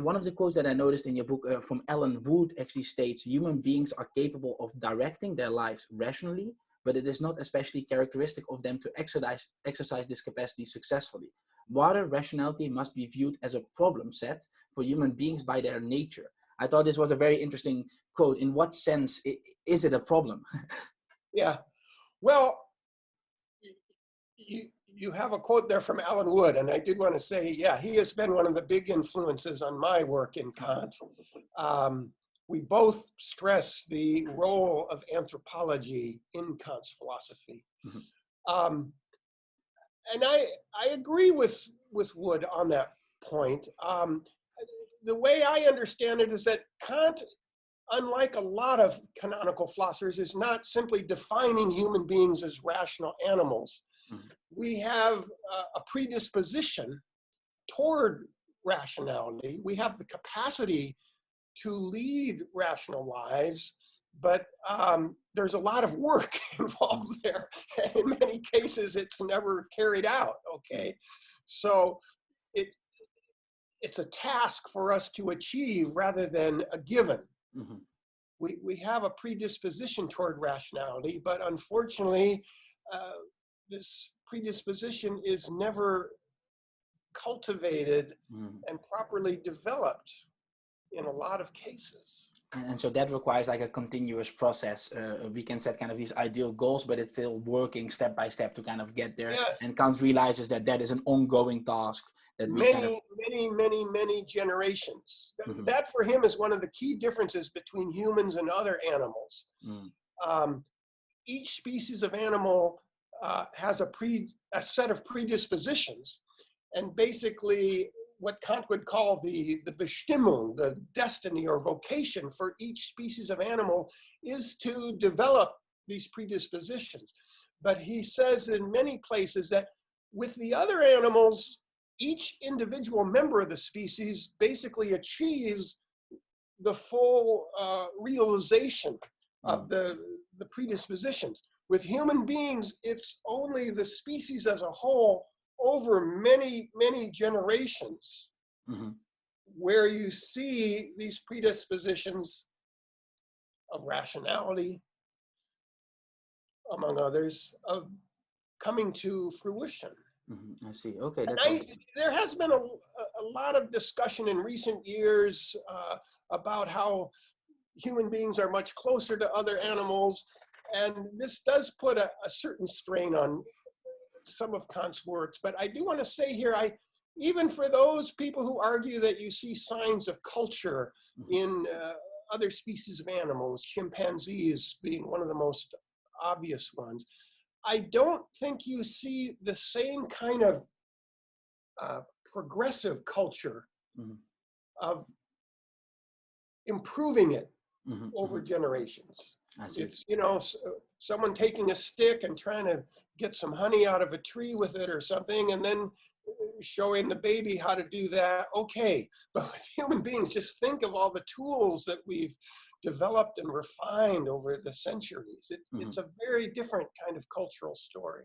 one of the quotes that I noticed in your book from Alan Wood actually states, human beings are capable of directing their lives rationally, but it is not especially characteristic of them to exercise this capacity successfully. Rather, rationality must be viewed as a problem set for human beings by their nature. I thought this was a very interesting quote. In what sense is it a problem? Yeah, well, you have a quote there from Alan Wood, and I did want to say, yeah, he has been one of the big influences on my work in Kant. We both stress the role of anthropology in Kant's philosophy. Mm-hmm. And I agree with Wood on that point. The way I understand it is that Kant, unlike a lot of canonical philosophers, is not simply defining human beings as rational animals. Mm-hmm. We have a predisposition toward rationality. We have the capacity to lead rational lives, but there's a lot of work involved there. In many cases, it's never carried out, okay? So it's a task for us to achieve rather than a given. Mm-hmm. We have a predisposition toward rationality, but unfortunately, this predisposition is never cultivated and properly developed in a lot of cases. And so that requires like a continuous process. We can set kind of these ideal goals, but it's still working step by step to kind of get there. Yes. And Kant realizes that that is an ongoing task. That many generations. Mm-hmm. That for him is one of the key differences between humans and other animals. Mm. Each species of animal has a set of predispositions, and basically what Kant would call the Bestimmung, the destiny or vocation for each species of animal, is to develop these predispositions. But he says in many places that with the other animals, each individual member of the species basically achieves the full realization of the predispositions. With human beings, it's only the species as a whole over many generations, mm-hmm. where you see these predispositions of rationality, among others, of coming to fruition. Mm-hmm. I see. Okay. There has been a lot of discussion in recent years about how human beings are much closer to other animals, and this does put a certain strain on some of Kant's works. But I do want to say here, even for those people who argue that you see signs of culture in other species of animals, chimpanzees being one of the most obvious ones, I don't think you see the same kind of progressive culture mm-hmm. of improving it mm-hmm. over generations. It's, someone taking a stick and trying to get some honey out of a tree with it or something, and then showing the baby how to do that. Okay, but with human beings, just think of all the tools that we've developed and refined over the centuries. It's a very different kind of cultural story.